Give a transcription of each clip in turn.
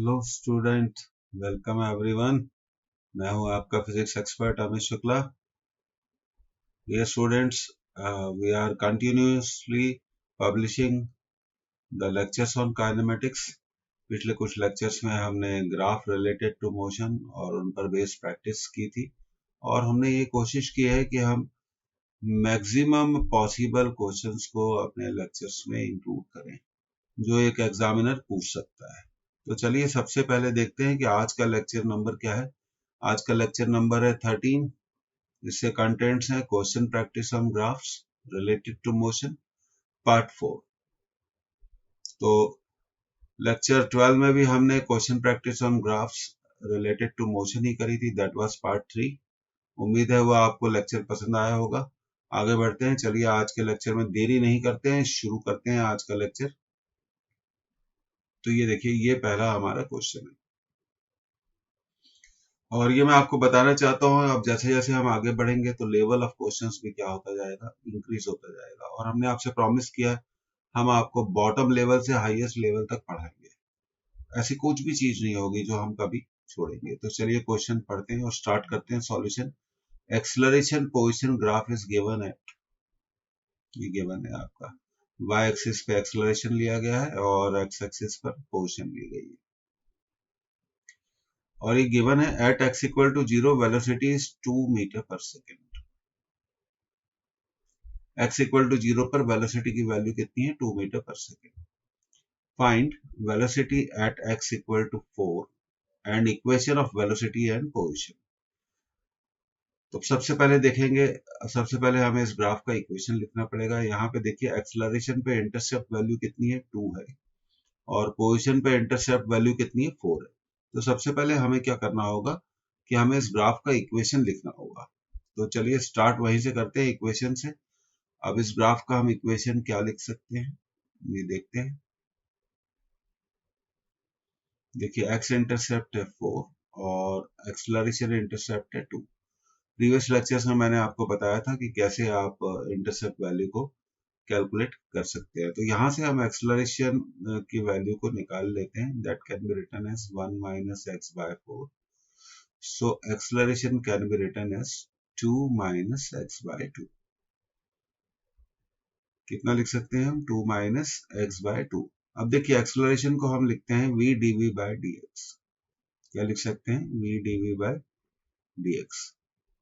Hello student, welcome everyone. मैं हूं आपका physics expert Amit Shukla. Dear students, we are continuously publishing the lectures on kinematics. पिछले कुछ lectures में हमने ग्राफ रिलेटेड टू मोशन और उन पर बेस्ड प्रैक्टिस की थी, और हमने ये कोशिश की है कि हम मैक्सिमम पॉसिबल क्वेश्चंस को अपने लेक्चर्स में इंक्लूड करें जो एक एग्जामिनर पूछ सकता है। तो चलिए सबसे पहले देखते हैं कि आज का लेक्चर नंबर क्या है। आज का लेक्चर नंबर है 13। इससे कंटेंट्स हैं question practice on graphs related to motion part 4। तो लेक्चर 12 में भी हमने question practice on graphs related to motion ही करी थी, दैट वाज पार्ट 3। उम्मीद है वो आपको लेक्चर पसंद आया होगा। आगे बढ़ते हैं, चलिए आज के लेक्चर में देरी नहीं करते हैं, शुरू करते हैं आज का लेक्चर। तो ये देखिए, ये पहला हमारा क्वेश्चन है और ये मैं आपको बताना चाहता हूँ, अब जैसे जैसे हम आगे बढ़ेंगे तो लेवल ऑफ क्वेश्चंस भी क्या होता जाएगा, इंक्रीज होता जाएगा। और हमने आपसे प्रॉमिस किया है हम आपको बॉटम लेवल से हाईएस्ट लेवल तक पढ़ाएंगे। ऐसी कुछ भी चीज नहीं होगी जो हम कभी छोड़ेंगे। तो चलिए क्वेश्चन पढ़ते हैं और स्टार्ट करते हैं solution. Acceleration position graph is given at, ये गिवन है आपका। वाई एक्सिस पे एक्सेलरेशन लिया गया है और एक्स एक्सिस पर पोजिशन ली गई है, और ये गिवन है at x equal to 0 velocity is 2 metre per second. X equal to 0 पर वेलोसिटी की वैल्यू कितनी है, 2 metre per second. Find velocity at x equal to 4 and equation of velocity and position. तो सबसे पहले देखेंगे, सबसे पहले हमें इस ग्राफ का इक्वेशन लिखना पड़ेगा। यहाँ पे देखिए एक्सेलरेशन पे इंटरसेप्ट वैल्यू कितनी है, 2 है, और पोजिशन पे इंटरसेप्ट वैल्यू कितनी है, 4 है। तो सबसे पहले हमें क्या करना होगा कि हमें इस ग्राफ का इक्वेशन लिखना होगा। तो चलिए स्टार्ट वहीं से करते हैं, इक्वेशन से। अब इस ग्राफ का हम इक्वेशन क्या लिख सकते हैं, ये देखते हैं। देखिए एक्स इंटरसेप्ट है 4 और एक्सेलरेशन इंटरसेप्ट है 2। प्रीवियस लेक्चर्स में मैंने आपको बताया था कि कैसे आप इंटरसेप्ट वैल्यू को कैलकुलेट कर सकते हैं। तो यहाँ से हम एक्सेलरेशन की वैल्यू को निकाल लेते हैं, that can be written as 1 minus x by 4। So acceleration can be written as 2 minus x by 2। कितना लिख सकते हैं हम, 2 माइनस एक्स बाय 2। अब देखिए एक्सेलरेशन को हम लिखते हैं v dv बाय dx। क्या लिख सकते हैं, v dv by dx,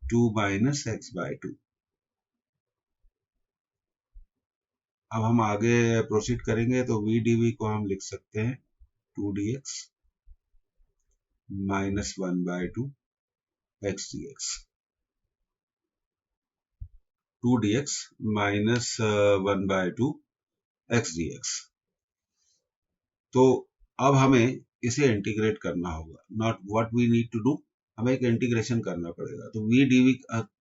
2 minus x by 2। अब हम आगे प्रोसीड करेंगे तो v dv को हम लिख सकते हैं 2 dx minus 1 by 2 x dx, 2 dx minus 1 by 2 x dx। तो अब हमें इसे इंटीग्रेट करना होगा, not what we need to do, हमें एक इंटीग्रेशन करना पड़ेगा। तो v dv,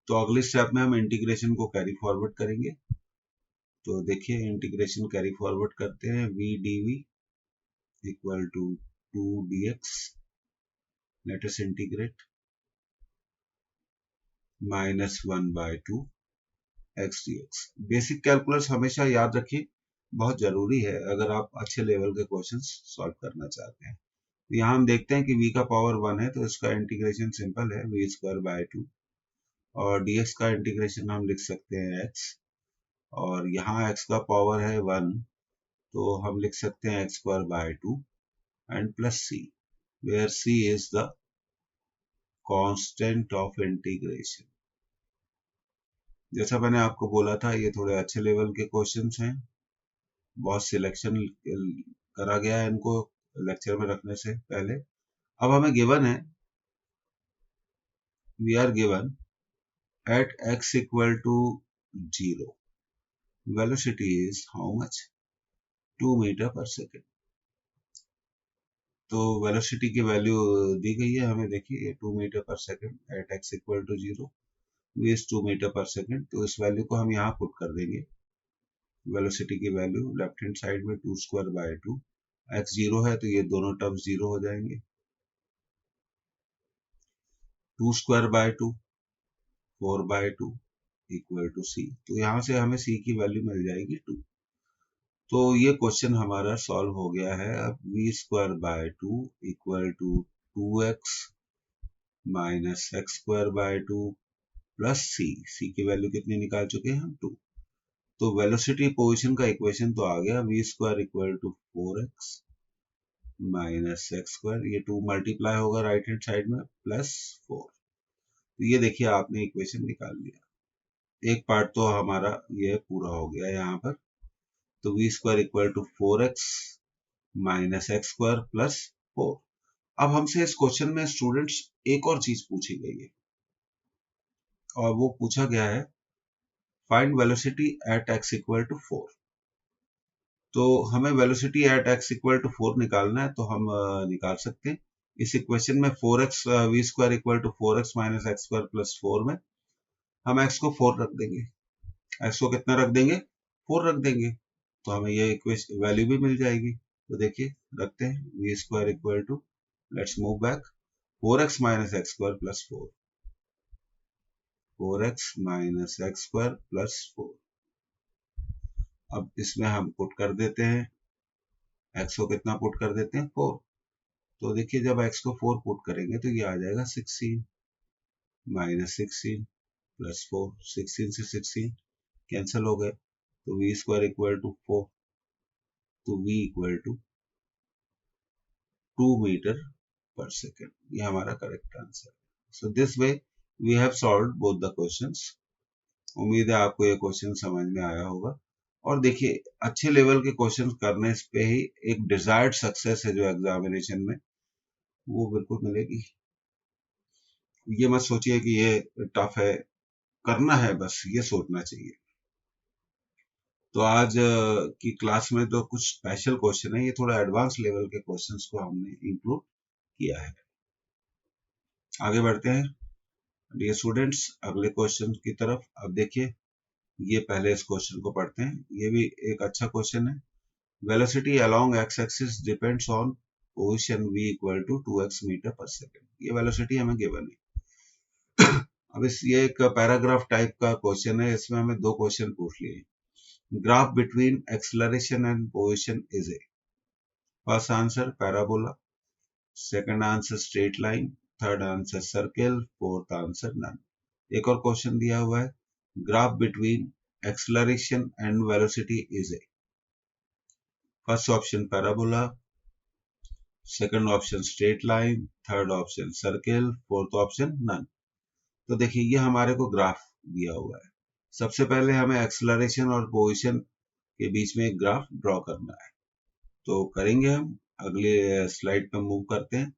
तो अगले स्टेप में हम इंटीग्रेशन को कैरी फॉरवर्ड करेंगे। तो देखिए इंटीग्रेशन कैरी फॉरवर्ड करते हैं, v dv equal to 2 dx, let us integrate, minus 1 by 2 x dx। Basic calculus हमेशा याद रखिए, बहुत जरूरी है अगर आप अच्छे लेवल के क्वेश्चंस सॉल्व करना चाहते हैं। यहाँ हम देखते हैं कि v का पावर 1 है तो इसका इंटीग्रेशन सिंपल है, v स्क्वायर बाय 2, और dx का इंटीग्रेशन हम लिख सकते हैं x, और यहाँ x का पावर है 1 तो हम लिख सकते हैं x square by 2 and plus c, where c is the constant of integration. जैसा मैंने आपको बोला था ये थोड़े अच्छे लेवल के क्वेश्चंस हैं, बहुत सिलेक्शन करा गया है इनको लेक्चर में रखने से पहले। अब हमें गिवन है, we are given at x equal to 0 velocity is how much, 2 metre per second. तो वेलोसिटी की वैल्यू दी गई है हमें, देखिए 2 metre per second at x equal to 0, v is 2 metre per second. तो इस वैल्यू को हम यहाँ पुट कर देंगे, वेलोसिटी की वैल्यू लेफ्ट हैंड साइड में 2 स्क्वायर बाय 2, x 0 है तो ये दोनों टर्म्स 0 हो जाएंगे, 2 square by 2 4 by 2 equal to c। तो यहाँ से हमें c की वैल्यू मिल जाएगी 2। तो ये क्वेश्चन हमारा सॉल्व हो गया है। अब v² by 2 equal to 2x minus x² by 2 plus c की वैल्यू कितनी निकाल चुके हैं हम 2। तो वेलोसिटी पोजीशन का इक्वेशन तो आ गया, v² equal to 4x minus x², ये 2 मल्टीप्लाई होगा राइट हैंड साइड में प्लस 4। तो ये देखिए आपने इक्वेशन निकाल लिया। एक पार्ट तो हमारा ये पूरा हो गया यहाँ पर। तो v² equal to 4x minus x² plus 4। अब हमसे इस क्वेश्चन में स्टूडेंट्स एक और चीज पूछी गई है, और वो पूछा गया है find velocity at x equal to 4। तो हमें velocity at x equal to 4 निकालना है, तो हम निकाल सकते हैं। इस इक्वेशन में 4x v² equal to 4x minus x² plus 4 में हम x को 4 रख देंगे। x को कितना रख देंगे? 4 रख देंगे, तो हमें ये इक्वेशन वैल्यू भी मिल जाएगी। तो देखिए रखते हैं v² equal to, let's move back, 4x minus x² plus 4, 4x minus x² plus 4। अब इसमें हम पुट कर देते हैं, x को कितना पुट कर देते हैं? 4। तो देखिए जब x को 4 पुट करेंगे तो ये आ जाएगा 16 माइनस 16 प्लस 4। 16 से 16 कैंसिल हो गए, तो v² इक्वल टू 4, तो v equal to 2 metre per second. ये हमारा करेक्ट आंसर है। So this way we have solved both the questions. उम्मीद है आपको ये क्वेश्चन समझ में आया होगा। और देखिए अच्छे लेवल के क्वेश्चन करने पे ही एक डिजायर्ड सक्सेस है जो एग्जामिनेशन में, वो बिल्कुल मिलेगी। ये मत सोचिए कि ये टफ है, करना है बस, ये सोचना चाहिए। तो आज की क्लास में तो कुछ स्पेशल क्वेश्चन है, ये थोड़ा एडवांस लेवल के क्वेश्चंस को हमने इंक्लूड किया है। आगे बढ़ते हैं डियर स्टूडेंट्स अगले क्वेश्चन की तरफ। अब देखिए ये पहले इस क्वेश्चन को पढ़ते हैं, ये भी एक अच्छा क्वेश्चन है। Velocity along x axis depends on position v equal to 2x metre per second. ये वेलोसिटी हमें गिवन है। अब ये एक पैराग्राफ टाइप का क्वेश्चन है, इसमें हमें दो क्वेश्चन पूछ लिए। Graph between acceleration and position is a. First answer parabola, second answer straight line, third answer circle, fourth answer none. एक और क्वेश्चन दिया हुआ है, graph between acceleration and velocity is a. First option parabola, second option straight line, third option circle, fourth option none. तो देखिए ये हमारे को ग्राफ दिया हुआ है। सबसे पहले हमें एक्सलरेशन और पोजीशन के बीच में एक ग्राफ ड्रॉ करना है, तो करेंगे हम। अगले स्लाइड पे मूव करते हैं।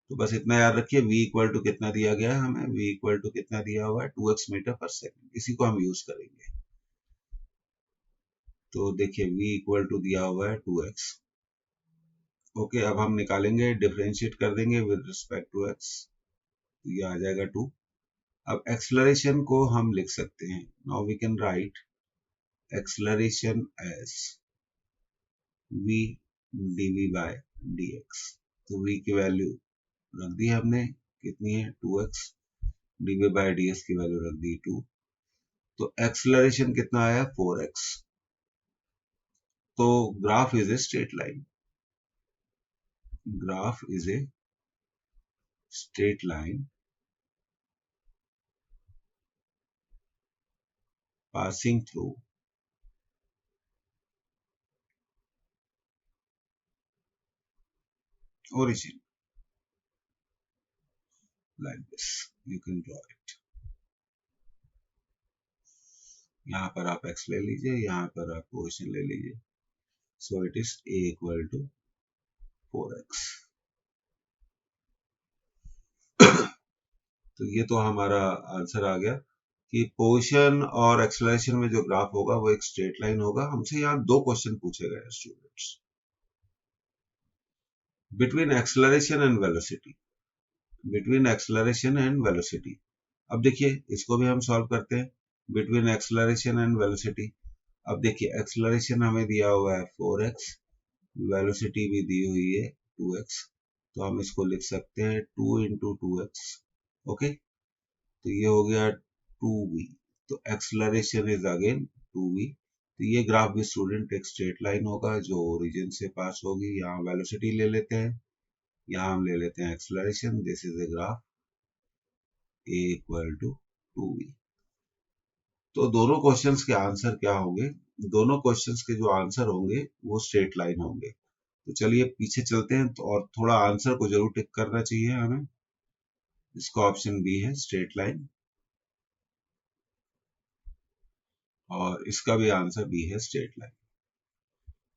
तो बस इतना याद रखिए, v इक्वल टू कितना दिया गया है हमें? v इक्वल टू कितना दिया हुआ है? 2x मीटर पर सेकेंड, इसी को हम यूज करेंगे। तो देखिए v इक्वल टू दिया हुआ है 2x। ओके, अब हम निकालेंगे, डिफरेंशिएट कर देंगे विद रिस्पेक्ट टू x, तो ये आ जाएगा 2। अब एक्सलरेशन को हम लिख सकते हैं, now we can write acceleration as v dv by dx। तो v की वैल्यू रख दी हमने, कितनी है? 2x, dv by ds की वैल्यू रख दी 2। तो एक्सलरेशन कितना आया? 4x। तो graph is a straight line, graph is a straight line passing through origin, like this you can draw it। यहाँ पर आप x ले लीजिए, यहाँ पर आप पोजीशन ले लीजिए। So it is a equal to 4x। तो ये तो हमारा आंसर आ गया कि पोजीशन और एक्सेलरेशन में जो ग्राफ होगा वो एक स्ट्रेट लाइन होगा। हमसे यहाँ दो क्वेश्चन पूछे गए students, between acceleration and velocity, between acceleration and velocity. अब देखिए इसको भी हम सॉल्व करते हैं, बिटवीन एक्सेलरेशन एंड वेलोसिटी। अब देखिए एक्सेलरेशन हमें दिया हुआ है 4x, वेलोसिटी भी दी हुई है 2x, तो हम इसको लिख सकते हैं 2 इंटू 2x। ओके, तो ये हो गया 2v। तो एक्सेलरेशन इज अगेन 2v, तो ये ग्राफ भी स्टूडेंट एक स्ट्रेट लाइन होगा जो ओरिजिन से पास होगी। यहाँ वेलोसिटी ले लेते हैं, यहाँ हम ले लेते हैं acceleration. This is a graph a equal to 2v। तो दोनों क्वेश्चंस के आंसर क्या होंगे? दोनों क्वेश्चंस के जो आंसर होंगे वो स्ट्रेट लाइन होंगे। तो चलिए पीछे चलते हैं तो और थोड़ा आंसर को जरूर टिक करना चाहिए हमें। इसका ऑप्शन बी है स्ट्रेट लाइन, और इसका भी आंसर बी है स्ट्रेट लाइन।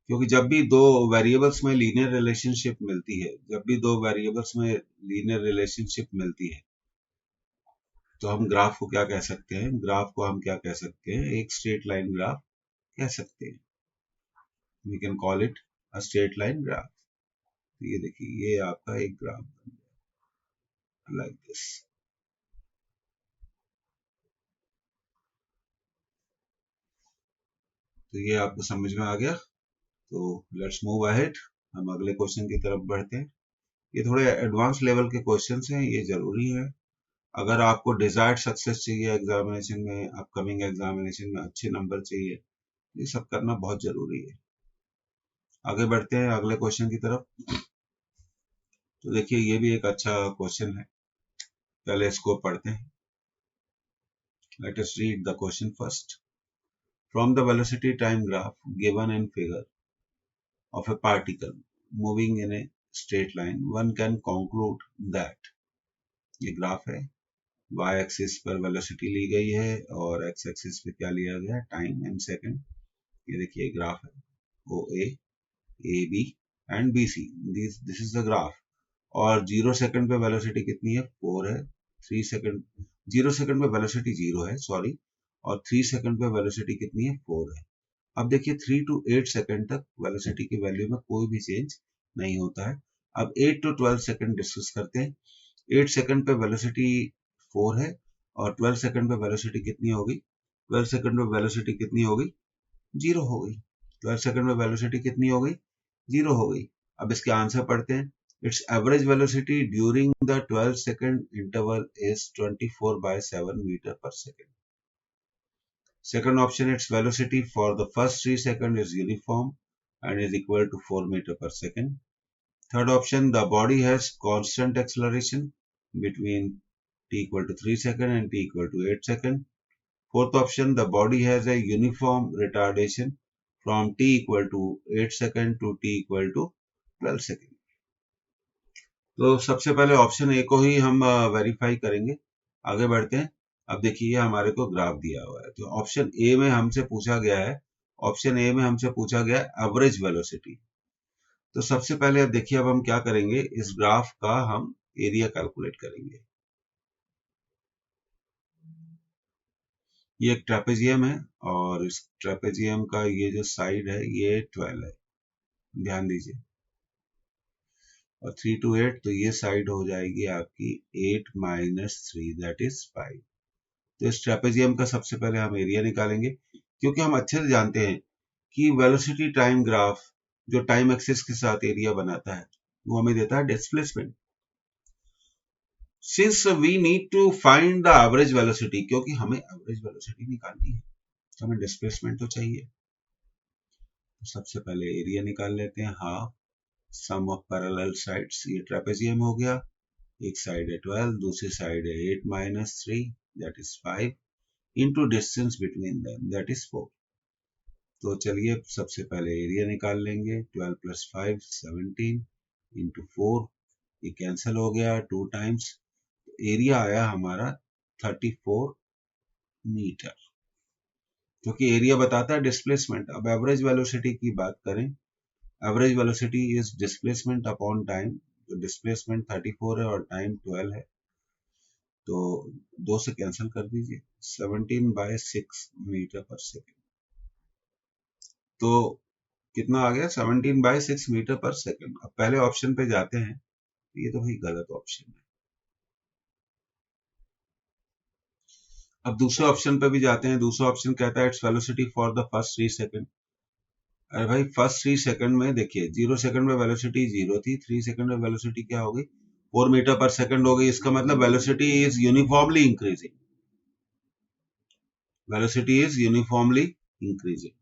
क्योंकि जब भी दो वेरिएबल्स में लीनियर रिलेशनशिप मिलती है, जब भी दो वेरिएबल्स में लीनियर रिलेशनशिप मिलती है, तो हम ग्राफ को क्या कह सकते हैं? ग्राफ को हम क्या कह सकते हैं? एक स्ट्रेट लाइन ग्राफ कह सकते हैं। We can call it a straight line graph. तो ये देखिए, ये आपका एक ग्राफ बन गया लाइक दिस। तो ये आपको समझ में आ गया। तो लेट्स मूव अहेड, हम अगले क्वेश्चन की तरफ बढ़ते हैं। ये थोड़े एडवांस लेवल के क्वेश्चंस हैं, ये जरूरी है। अगर आपको डिजायर्ड सक्सेस चाहिए एग्जामिनेशन में, अपकमिंग एग्जामिनेशन में अच्छे नंबर चाहिए, ये सब करना बहुत जरूरी है। आगे बढ़ते हैं अगले क्वेश्चन की तरफ। तो देखिए, ये भी एक अच्छा क्वेश्चन है, पहले इसको पढ़ते हैं। Let us read the question first. From the velocity time graph given in figure of a particle moving in a straight line, one can conclude that, ये ग्राफ है, y एक्सिस पर वेलोसिटी ली गई है और x एक्सिस पे क्या लिया गया है? Time in second. ये देखिए ग्राफ है, OA, AB and BC, this is the graph. और 0 सेकंड पे वेलोसिटी कितनी है? 4 है। 3 सेकंड, 0 सेकंड पे वेलोसिटी 0 है, सॉरी, और 3 सेकंड पे वेलोसिटी कितनी है? 4 है। अब देखिए 3 to 8 सेकंड तक वेलोसिटी की वैल्यू में कोई भी चेंज नहीं होता है। अब 8 to 12 सेकंड डिस्कस करते हैं। 8 सेकंड पे वेलोसिटी 4 है और 12 सेकंड पे वेलोसिटी कितनी होगी? 12 सेकंड पे वेलोसिटी कितनी होगी? 0 हो गई। 12 सेकंड में वेलोसिटी कितनी हो गई? 0 हो गई। अब इसके आंसर पढ़ते हैं। It's average velocity during the 12 second interval is 24/7 metre per second. Second option, its velocity for the first 3 seconds is uniform and is equal to 4 meter per second. Third option, the body has constant acceleration between t equal to 3 seconds and t equal to 8 seconds. Fourth option, the body has a uniform retardation from t equal to 8 seconds to t equal to 12 seconds. तो सबसे पहले option A को ही हम verify करेंगे। आगे बढ़ते हैं। अब देखिए हमारे को ग्राफ दिया हुआ है, तो ऑप्शन ए में हमसे पूछा गया है, ऑप्शन ए में हमसे पूछा गया एवरेज वेलोसिटी। तो सबसे पहले अब देखिए, अब हम क्या करेंगे, इस ग्राफ का हम एरिया कैलकुलेट करेंगे। ये एक ट्रेपेजियम है और इस ट्रेपेजियम का ये जो साइड है ये 12 है, ध्यान दीजिए, और 3 to 8, तो ये साइड हो जाएगी आपकी 8 - 3 दैट इज 5। तो इस ट्रेपेजियम का सबसे पहले हम एरिया निकालेंगे, क्योंकि हम अच्छे से जानते हैं कि वेलोसिटी टाइम ग्राफ जो टाइम एक्सिस के साथ एरिया बनाता है वो हमें देता है displacement. Since we need to find the average velocity, क्योंकि हमें एवरेज वेलोसिटी निकालनी है तो हमें डिस्प्लेसमेंट तो चाहिए। तो सबसे पहले एरिया निकाल लेते हैं, half sum of parallel sides. ये ट्रेपेजियम हो गया, एक साइड है 12, दूसरी साइड है 8 - 3 that is 5 into distance between them that is 4। तो चलिए सबसे पहले एरिया निकाल लेंगे। 12 + 5 17 इंटू 4, ये कैंसिल हो गया 2 टाइम्स, एरिया आया हमारा 34 मीटर, क्योंकि एरिया बताता है डिस्प्लेसमेंट। अब एवरेज वेलोसिटी की बात करें, average velocity is displacement upon time. तो डिस्प्लेसमेंट 34 है और टाइम 12 है, तो 2 से कैंसिल कर दीजिए, 17/6 मीटर पर सेकेंड। तो कितना आ गया? 17/6 मीटर पर सेकेंड। अब पहले ऑप्शन पे जाते हैं, ये तो भाई गलत ऑप्शन है। अब दूसरे ऑप्शन पे भी जाते हैं। दूसरा ऑप्शन कहता है its velocity for the first 3 second. अरे भाई फर्स्ट 3 सेकंड में देखिए 0 सेकंड में वेलोसिटी 0 थी, 3 सेकंड में वेलोसिटी क्या हो गई? 4 मीटर पर सेकंड हो गई। इसका मतलब velocity is uniformly increasing, velocity is uniformly increasing.